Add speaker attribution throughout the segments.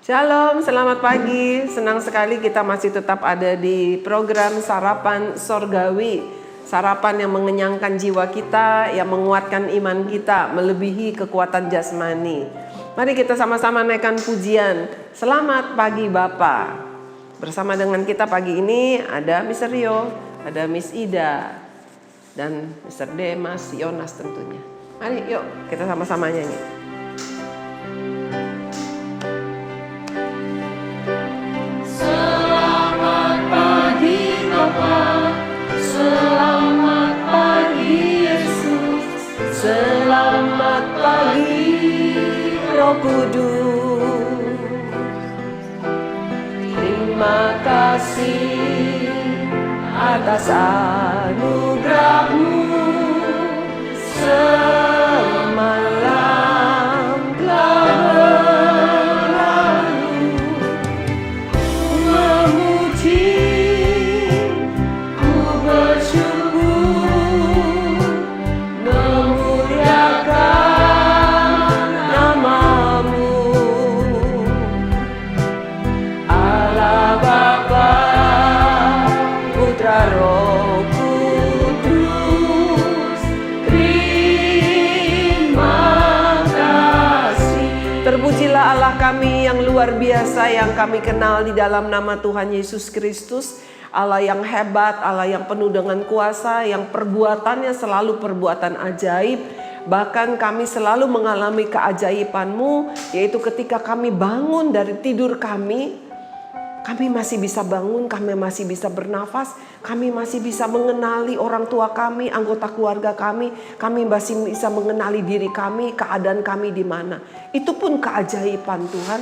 Speaker 1: Shalom, selamat pagi. Senang sekali kita masih tetap ada di program Sarapan Sorgawi. Sarapan yang mengenyangkan jiwa kita, yang menguatkan iman kita, melebihi kekuatan jasmani. Mari kita sama-sama naikkan pujian. Selamat pagi Bapa. Bersama dengan kita pagi ini ada Mr. Rio, ada Miss Ida, dan Mr. D, Mas Yonas tentunya. Mari yuk kita sama-sama nyanyi. Selamat pagi Yesus, selamat pagi Roh Kudus. Terima kasih atas anugerah-Mu semalam telah berlalu. Memuji Terpujilah Allah kami yang luar biasa yang kami kenal di dalam nama Tuhan Yesus Kristus. Allah yang hebat, Allah yang penuh dengan kuasa, yang perbuatannya selalu perbuatan ajaib. Bahkan kami selalu mengalami keajaiban-Mu, yaitu ketika kami bangun dari tidur kami masih bisa bangun, kami masih bisa bernafas, kami masih bisa mengenali orang tua kami, anggota keluarga kami masih bisa mengenali diri kami, keadaan kami di mana. Itu pun keajaiban Tuhan.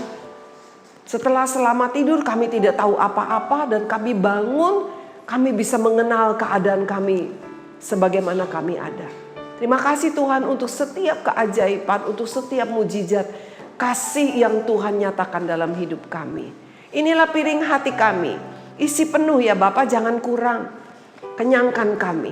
Speaker 1: Setelah selamat tidur kami tidak tahu apa-apa dan kami bangun, kami bisa mengenal keadaan kami sebagaimana kami ada. Terima kasih Tuhan untuk setiap keajaiban, untuk setiap mujizat kasih yang Tuhan nyatakan dalam hidup kami. Inilah piring hati kami, isi penuh ya Bapak, jangan kurang. Kenyangkan kami.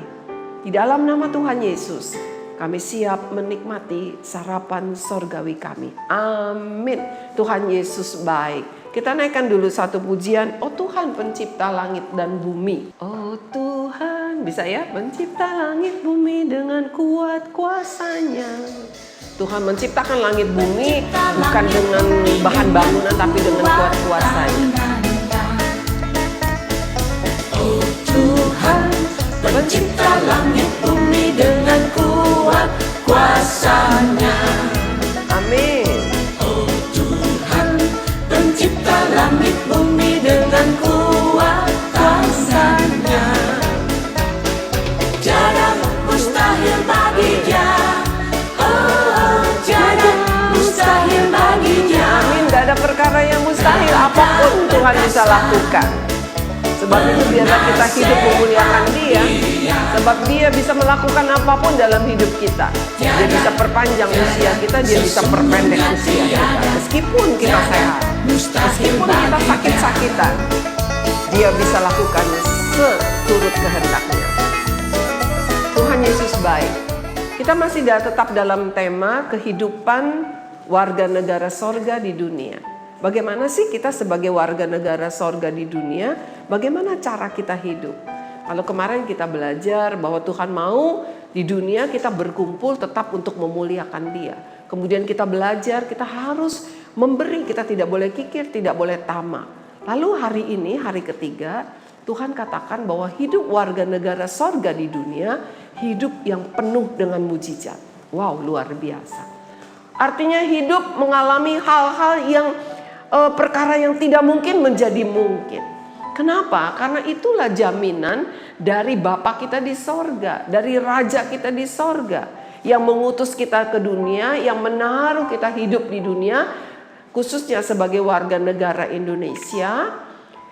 Speaker 1: Di dalam nama Tuhan Yesus, kami siap menikmati sarapan sorgawi kami. Amin. Tuhan Yesus baik. Kita naikkan dulu satu pujian. Oh Tuhan pencipta langit dan bumi. Oh Tuhan, bisa ya? Pencipta langit bumi dengan kuat kuasanya. Tuhan menciptakan langit bumi bukan dengan bahan bangunan tapi dengan kuat kuasanya.
Speaker 2: Oh Tuhan, pencipta langit bumi dengan kuat kuasanya.
Speaker 1: Amin.
Speaker 2: Oh Tuhan, pencipta langit bumi dengan kuat kuasanya. Tiada mustahil bagi Dia.
Speaker 1: Amin, gak ada perkara yang mustahil, apapun Tuhan bisa lakukan. Sebab itu biarlah kita hidup memuliakan Dia. Sebab Dia bisa melakukan apapun dalam hidup kita. Dia bisa perpanjang usia kita, Dia bisa perpendek usia kita. Meskipun kita sehat, meskipun kita sakit-sakitan, Dia bisa lakukan seturut kehendaknya. Tuhan Yesus baik. Kita masih tetap dalam tema kehidupan warga negara sorga di dunia. Bagaimana sih kita sebagai warga negara sorga di dunia? Bagaimana cara kita hidup? Kalau kemarin kita belajar bahwa Tuhan mau di dunia kita berkumpul tetap untuk memuliakan Dia. Kemudian kita belajar kita harus memberi, kita tidak boleh kikir, tidak boleh tamak. Lalu hari ini, hari ketiga, Tuhan katakan bahwa hidup warga negara sorga di dunia, hidup yang penuh dengan mujizat. Wow, luar biasa. Artinya hidup mengalami hal-hal yang perkara yang tidak mungkin menjadi mungkin. Kenapa? Karena itulah jaminan dari Bapa kita di sorga, dari Raja kita di sorga, yang mengutus kita ke dunia, yang menaruh kita hidup di dunia, khususnya sebagai warga negara Indonesia.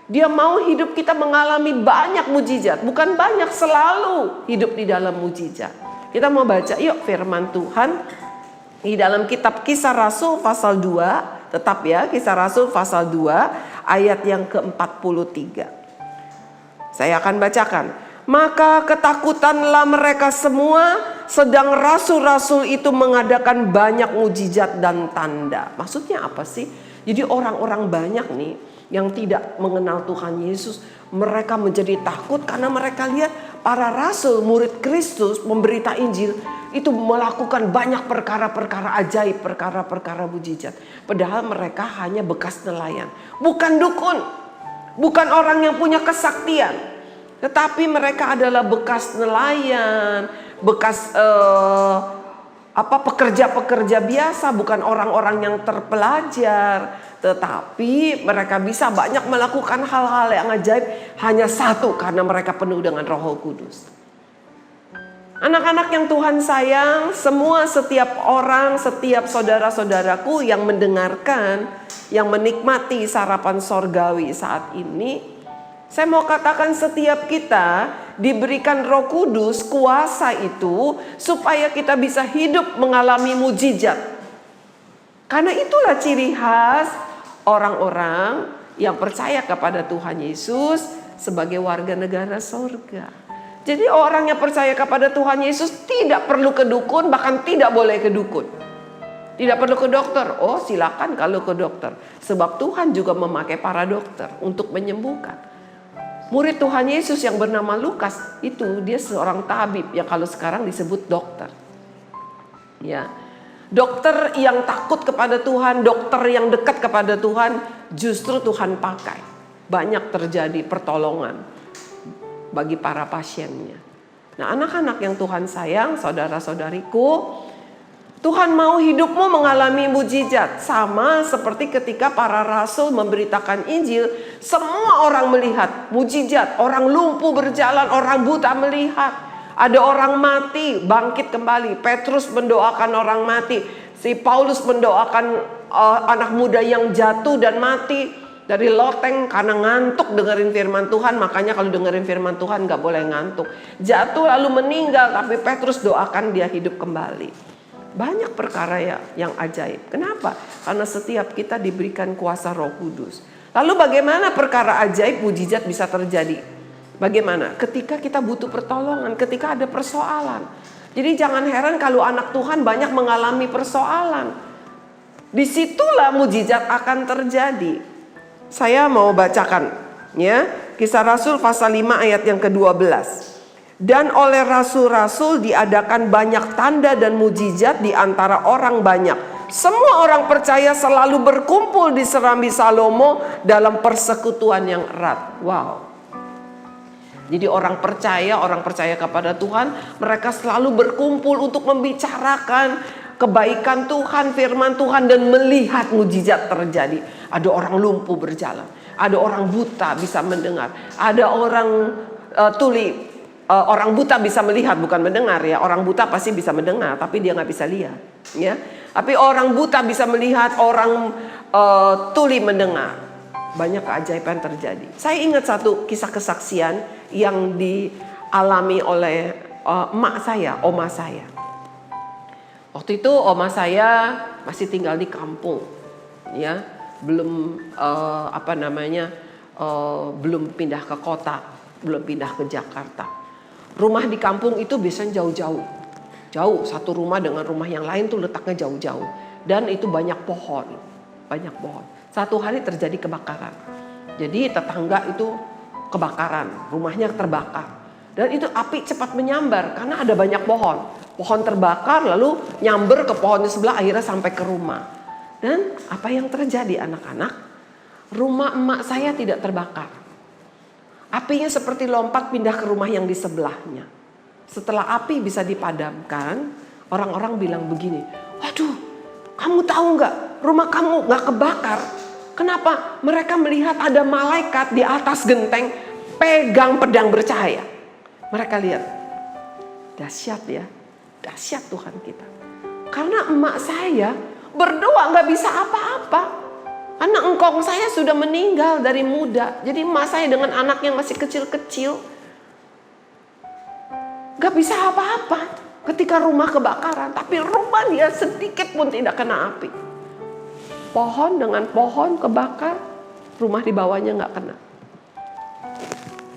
Speaker 1: Dia mau hidup kita mengalami banyak mujizat, bukan banyak, selalu hidup di dalam mujizat. Kita mau baca yuk firman Tuhan di dalam kitab Kisah Rasul pasal 2, tetap ya, Kisah Rasul pasal 2 ayat yang ke-43. Saya akan bacakan. Maka ketakutanlah mereka semua, sedang rasul-rasul itu mengadakan banyak mujizat dan tanda. Maksudnya apa sih? Jadi orang-orang banyak nih yang tidak mengenal Tuhan Yesus, mereka menjadi takut karena mereka lihat para rasul, murid Kristus, memberita Injil itu melakukan banyak perkara-perkara ajaib, perkara-perkara mujizat. Padahal mereka hanya bekas nelayan, bukan dukun, bukan orang yang punya kesaktian, tetapi mereka adalah bekas nelayan, bekas pekerja-pekerja biasa, bukan orang-orang yang terpelajar. Tetapi mereka bisa banyak melakukan hal-hal yang ajaib hanya satu, karena mereka penuh dengan Roh Kudus. Anak-anak yang Tuhan sayang, semua, setiap orang, setiap saudara-saudaraku yang mendengarkan, yang menikmati sarapan sorgawi saat ini, saya mau katakan setiap kita diberikan Roh Kudus, kuasa itu supaya kita bisa hidup mengalami mujizat. Karena itulah ciri khas orang-orang yang percaya kepada Tuhan Yesus sebagai warga negara sorga. Jadi orang yang percaya kepada Tuhan Yesus tidak perlu ke dukun, bahkan tidak boleh ke dukun. Tidak perlu ke dokter. Oh, silakan kalau ke dokter. Sebab Tuhan juga memakai para dokter untuk menyembuhkan. Murid Tuhan Yesus yang bernama Lukas itu dia seorang tabib yang kalau sekarang disebut dokter. Ya. Dokter yang takut kepada Tuhan, dokter yang dekat kepada Tuhan, justru Tuhan pakai. Banyak terjadi pertolongan bagi para pasiennya. Nah, anak-anak yang Tuhan sayang, saudara-saudariku, Tuhan mau hidupmu mengalami mujizat. Sama seperti ketika para rasul memberitakan Injil, semua orang melihat mujizat. Orang lumpuh berjalan, orang buta melihat. Ada orang mati, bangkit kembali. Petrus mendoakan orang mati. Si Paulus mendoakan anak muda yang jatuh dan mati dari loteng karena ngantuk dengerin firman Tuhan. Makanya kalau dengerin firman Tuhan gak boleh ngantuk. Jatuh lalu meninggal, tapi Petrus doakan dia hidup kembali. Banyak perkara yang ajaib. Kenapa? Karena setiap kita diberikan kuasa Roh Kudus. Lalu bagaimana perkara ajaib mujizat bisa terjadi? Bagaimana? Ketika kita butuh pertolongan, ketika ada persoalan. Jadi jangan heran kalau anak Tuhan banyak mengalami persoalan. Disitulah mujizat akan terjadi. Saya mau bacakan ya, Kisah Rasul pasal 5 ayat yang ke-12. Dan oleh rasul-rasul diadakan banyak tanda dan mujizat di antara orang banyak. Semua orang percaya selalu berkumpul di Serambi Salomo dalam persekutuan yang erat. Wow. Jadi orang percaya kepada Tuhan, mereka selalu berkumpul untuk membicarakan kebaikan Tuhan, firman Tuhan, dan melihat mujizat terjadi. Ada orang lumpuh berjalan, ada orang buta bisa mendengar, ada orang tuli. Orang buta bisa melihat, bukan mendengar ya. Orang buta pasti bisa mendengar, tapi dia nggak bisa lihat. Ya, tapi orang buta bisa melihat, orang tuli mendengar. Banyak keajaiban terjadi. Saya ingat satu kisah kesaksian yang dialami oleh emak saya, oma saya. Waktu itu oma saya masih tinggal di kampung, ya, belum belum pindah ke kota, belum pindah ke Jakarta. Rumah di kampung itu biasanya jauh-jauh. Jauh, satu rumah dengan rumah yang lain tuh letaknya jauh-jauh. Dan itu banyak pohon. Banyak pohon. Satu hari terjadi kebakaran. Jadi tetangga itu kebakaran. Rumahnya terbakar. Dan itu api cepat menyambar karena ada banyak pohon. Pohon terbakar lalu nyamber ke pohon di sebelah, akhirnya sampai ke rumah. Dan apa yang terjadi anak-anak? Rumah emak saya tidak terbakar. Apinya seperti lompat pindah ke rumah yang di sebelahnya. Setelah api bisa dipadamkan, orang-orang bilang begini, waduh, kamu tahu nggak, rumah kamu nggak kebakar. Kenapa? Mereka melihat ada malaikat di atas genteng pegang pedang bercahaya. Mereka lihat, dahsyat ya, dahsyat Tuhan kita. Karena emak saya berdoa nggak bisa apa-apa. Karena engkong saya sudah meninggal dari muda. Jadi emak saya dengan anak yang masih kecil-kecil gak bisa apa-apa ketika rumah kebakaran. Tapi rumah dia sedikit pun tidak kena api. Pohon dengan pohon kebakar, rumah di bawahnya gak kena.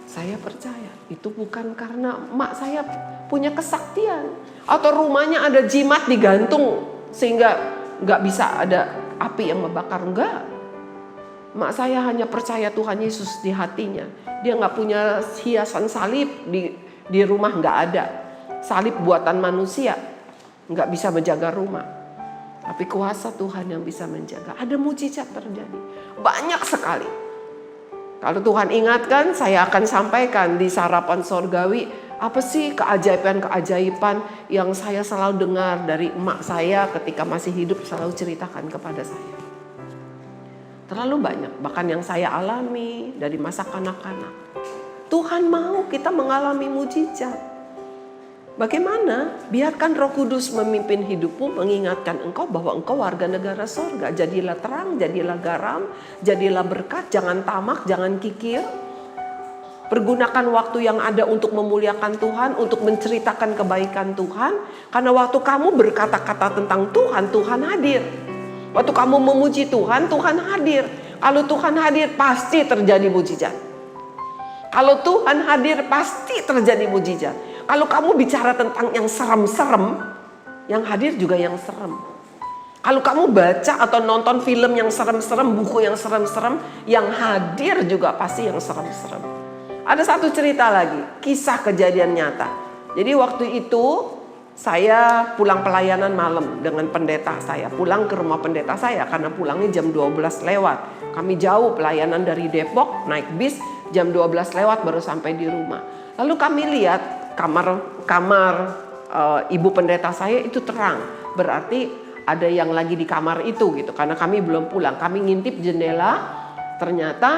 Speaker 1: Saya percaya itu bukan karena emak saya punya kesaktian. Atau rumahnya ada jimat digantung sehingga gak bisa ada api yang membakar. Enggak. Mak saya hanya percaya Tuhan Yesus di hatinya. Dia nggak punya hiasan salib di rumah, nggak ada. Salib buatan manusia, nggak bisa menjaga rumah. Tapi kuasa Tuhan yang bisa menjaga. Ada mujizat terjadi, banyak sekali. Kalau Tuhan ingatkan, saya akan sampaikan di Sarapan Sorgawi. Apa sih keajaiban-keajaiban yang saya selalu dengar dari emak saya ketika masih hidup, selalu ceritakan kepada saya. Terlalu banyak, bahkan yang saya alami dari masa kanak-kanak. Tuhan mau kita mengalami mujizat. Bagaimana? Biarkan Roh Kudus memimpin hidupmu, mengingatkan engkau bahwa engkau warga negara sorga. Jadilah terang, jadilah garam, jadilah berkat, jangan tamak, jangan kikir. Pergunakan waktu yang ada untuk memuliakan Tuhan, untuk menceritakan kebaikan Tuhan. Karena waktu kamu berkata-kata tentang Tuhan, Tuhan hadir. Waktu kamu memuji Tuhan, Tuhan hadir. Kalau Tuhan hadir, pasti terjadi mujizat. Kalau Tuhan hadir, pasti terjadi mujizat. Kalau kamu bicara tentang yang serem-serem, yang hadir juga yang serem. Kalau kamu baca atau nonton film yang serem-serem, buku yang serem-serem, yang hadir juga pasti yang serem-serem. Ada satu cerita lagi, kisah kejadian nyata. Jadi waktu itu saya pulang pelayanan malam dengan pendeta saya. Pulang ke rumah pendeta saya karena pulangnya jam 12 lewat. Kami jauh pelayanan dari Depok, naik bis jam 12 lewat baru sampai di rumah. Lalu kami lihat kamar ibu pendeta saya itu terang. Berarti ada yang lagi di kamar itu gitu. Karena kami belum pulang. Kami ngintip jendela, ternyata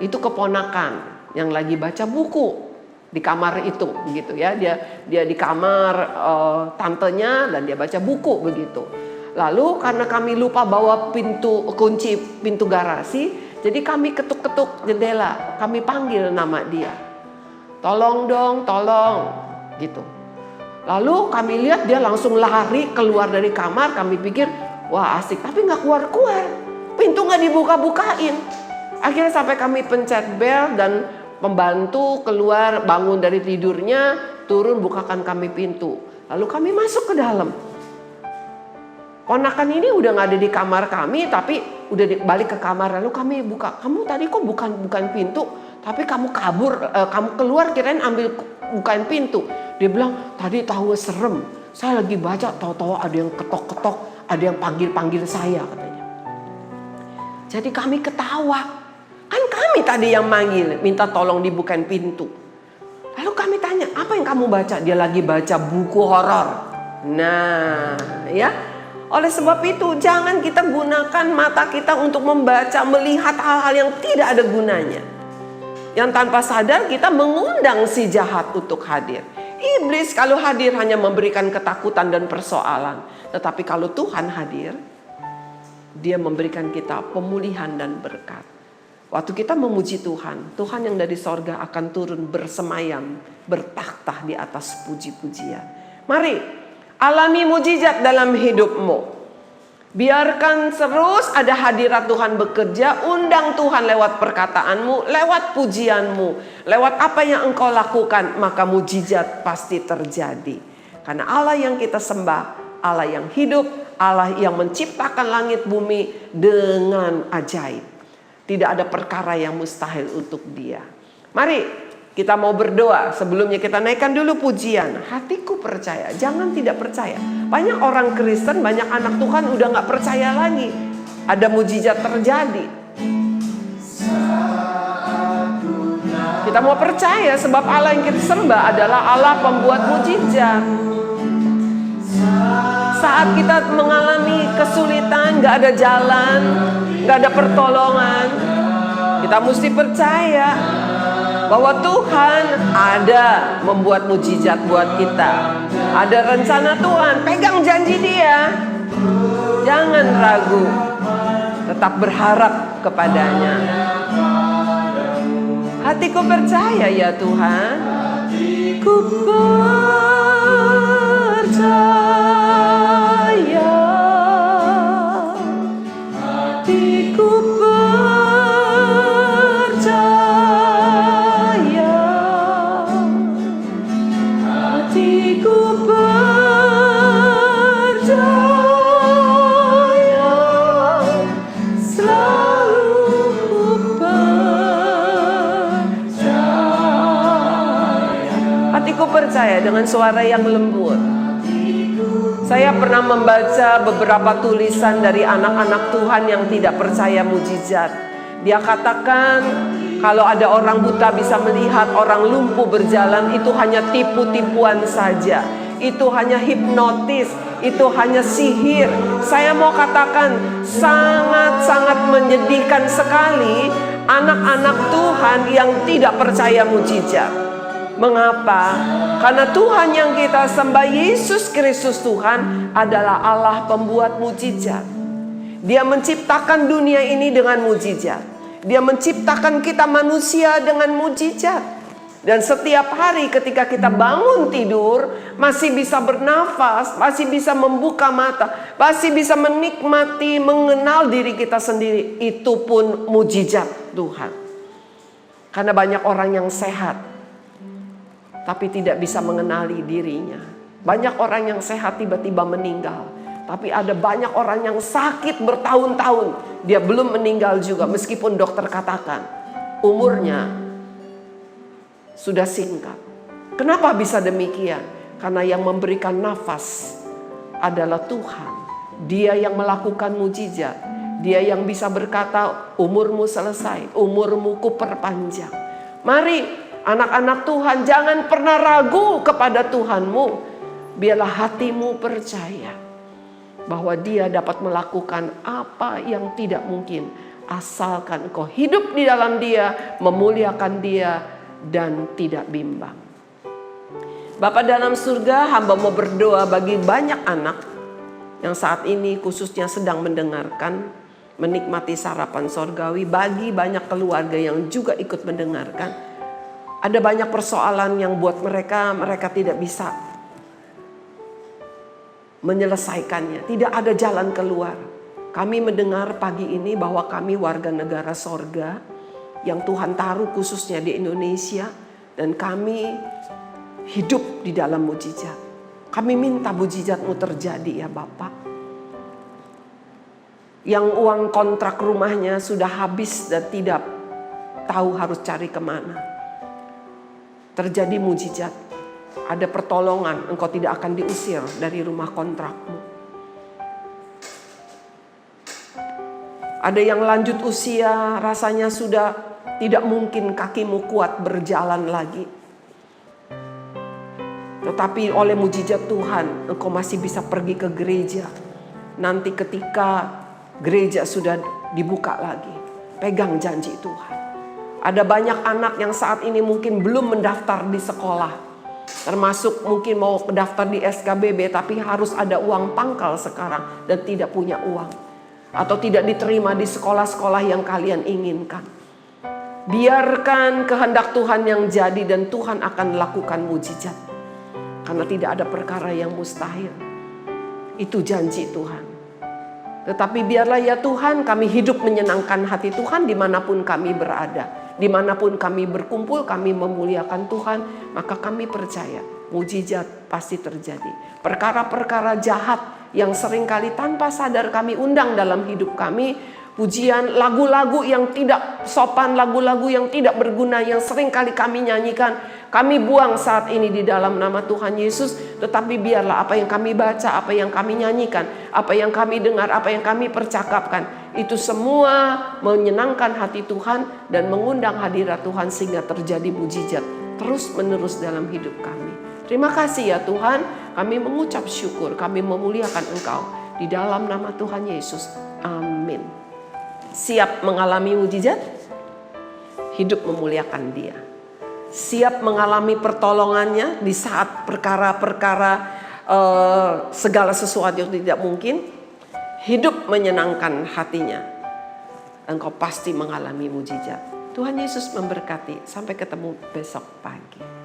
Speaker 1: itu keponakan yang lagi baca buku di kamar itu begitu ya. Dia di kamar tantenya dan dia baca buku begitu. Lalu karena kami lupa bawa kunci pintu garasi, jadi kami ketuk-ketuk jendela, kami panggil nama dia. Tolong dong, tolong gitu. Lalu kami lihat dia langsung lari keluar dari kamar. Kami pikir wah asik, tapi nggak keluar-keluar. Pintu nggak dibuka-bukain. Akhirnya sampai kami pencet bel dan pembantu keluar bangun dari tidurnya, turun bukakan kami pintu. Lalu kami masuk ke dalam. Ponakan ini udah nggak ada di kamar kami, tapi udah balik ke kamar. Lalu kami buka, kamu tadi kok bukan pintu, tapi kamu kabur, kamu keluar kirain ambil bukain pintu. Dia bilang tadi tahu serem, saya lagi baca tahu-tahu ada yang ketok-ketok, ada yang panggil-panggil saya katanya. Jadi kami ketawa. Kan kami tadi yang manggil, minta tolong dibukain pintu. Lalu kami tanya, apa yang kamu baca? Dia lagi baca buku horor. Nah, ya. Oleh sebab itu, jangan kita gunakan mata kita untuk membaca, melihat hal-hal yang tidak ada gunanya. Yang tanpa sadar kita mengundang si jahat untuk hadir. Iblis kalau hadir hanya memberikan ketakutan dan persoalan. Tetapi kalau Tuhan hadir, dia memberikan kita pemulihan dan berkat. Waktu kita memuji Tuhan, Tuhan yang dari sorga akan turun bersemayam, bertakhta di atas puji-pujian. Mari, alami mujizat dalam hidupmu. Biarkan terus ada hadirat Tuhan bekerja. Undang Tuhan lewat perkataanmu, lewat pujianmu, lewat apa yang engkau lakukan. Maka mujizat pasti terjadi. Karena Allah yang kita sembah, Allah yang hidup, Allah yang menciptakan langit bumi dengan ajaib. Tidak ada perkara yang mustahil untuk dia. Mari kita mau berdoa. Sebelumnya kita naikkan dulu pujian. Hatiku percaya, jangan tidak percaya. Banyak orang Kristen, banyak anak Tuhan udah gak percaya lagi ada mujizat terjadi. Kita mau percaya sebab Allah yang kita sembah adalah Allah pembuat mujizat. Saat kita mengalami kesulitan, gak ada jalan, gak ada pertolongan, kita mesti percaya bahwa Tuhan ada membuat mujizat buat kita. Ada rencana Tuhan, pegang janji Dia. Jangan ragu, tetap berharap kepadanya. Hatiku percaya ya Tuhan. Ku percaya. Hatiku percaya. Hatiku percaya. Selalu ku Hatiku percaya dengan suara yang lembut. Saya pernah membaca beberapa tulisan dari anak-anak Tuhan yang tidak percaya mujizat. Dia katakan kalau ada orang buta bisa melihat, orang lumpuh berjalan, itu hanya tipu-tipuan saja. Itu hanya hipnotis, itu hanya sihir. Saya mau katakan sangat-sangat menyedihkan sekali anak-anak Tuhan yang tidak percaya mujizat. Mengapa? Karena Tuhan yang kita sembah, Yesus Kristus Tuhan, adalah Allah pembuat mujizat. Dia menciptakan dunia ini dengan mujizat. Dia menciptakan kita manusia dengan mujizat. Dan setiap hari ketika kita bangun tidur, masih bisa bernafas, masih bisa membuka mata, masih bisa menikmati, mengenal diri kita sendiri. Itu pun mujizat Tuhan. Karena banyak orang yang sehat tapi tidak bisa mengenali dirinya. Banyak orang yang sehat tiba-tiba meninggal. Tapi ada banyak orang yang sakit bertahun-tahun, dia belum meninggal juga, meskipun dokter katakan umurnya sudah singkat. Kenapa bisa demikian? Karena yang memberikan nafas adalah Tuhan. Dia yang melakukan mujizat. Dia yang bisa berkata, umurmu selesai, umurmu kuperpanjang. Mari anak-anak Tuhan, jangan pernah ragu kepada Tuhanmu. Biarlah hatimu percaya bahwa Dia dapat melakukan apa yang tidak mungkin, asalkan engkau hidup di dalam Dia, memuliakan Dia, dan tidak bimbang. Bapa dalam surga, hamba mau berdoa bagi banyak anak yang saat ini khususnya sedang mendengarkan, menikmati sarapan sorgawi, bagi banyak keluarga yang juga ikut mendengarkan. Ada banyak persoalan yang buat mereka tidak bisa menyelesaikannya. Tidak ada jalan keluar. Kami mendengar pagi ini bahwa kami warga negara sorga yang Tuhan taruh khususnya di Indonesia. Dan kami hidup di dalam mujizat. Kami minta mujizat-Mu terjadi ya Bapak. Yang uang kontrak rumahnya sudah habis dan tidak tahu harus cari kemana. Terjadi mujizat, ada pertolongan, engkau tidak akan diusir dari rumah kontrakmu. Ada yang lanjut usia, rasanya sudah tidak mungkin kakimu kuat berjalan lagi. Tetapi oleh mujizat Tuhan, engkau masih bisa pergi ke gereja. Nanti ketika gereja sudah dibuka lagi, pegang janji Tuhan. Ada banyak anak yang saat ini mungkin belum mendaftar di sekolah. Termasuk mungkin mau mendaftar di SKBB tapi harus ada uang pangkal sekarang dan tidak punya uang. Atau tidak diterima di sekolah-sekolah yang kalian inginkan. Biarkan kehendak Tuhan yang jadi dan Tuhan akan lakukan mujizat. Karena tidak ada perkara yang mustahil. Itu janji Tuhan. Tetapi biarlah ya Tuhan, kami hidup menyenangkan hati Tuhan dimanapun kami berada. Dimanapun kami berkumpul, kami memuliakan Tuhan, maka kami percaya mujizat pasti terjadi. Perkara-perkara jahat yang seringkali tanpa sadar kami undang dalam hidup kami, pujian, lagu-lagu yang tidak sopan, lagu-lagu yang tidak berguna yang seringkali kami nyanyikan, kami buang saat ini di dalam nama Tuhan Yesus. Tetapi biarlah apa yang kami baca, apa yang kami nyanyikan, apa yang kami dengar, apa yang kami percakapkan, itu semua menyenangkan hati Tuhan dan mengundang hadirat Tuhan sehingga terjadi mujizat terus menerus dalam hidup kami. Terima kasih ya Tuhan, kami mengucap syukur, kami memuliakan Engkau di dalam nama Tuhan Yesus. Amin. Siap mengalami mujizat? Hidup memuliakan Dia. Siap mengalami pertolongannya di saat perkara-perkara segala sesuatu yang tidak mungkin. Hidup menyenangkan hatinya. Engkau pasti mengalami mujizat. Tuhan Yesus memberkati. Sampai ketemu besok pagi.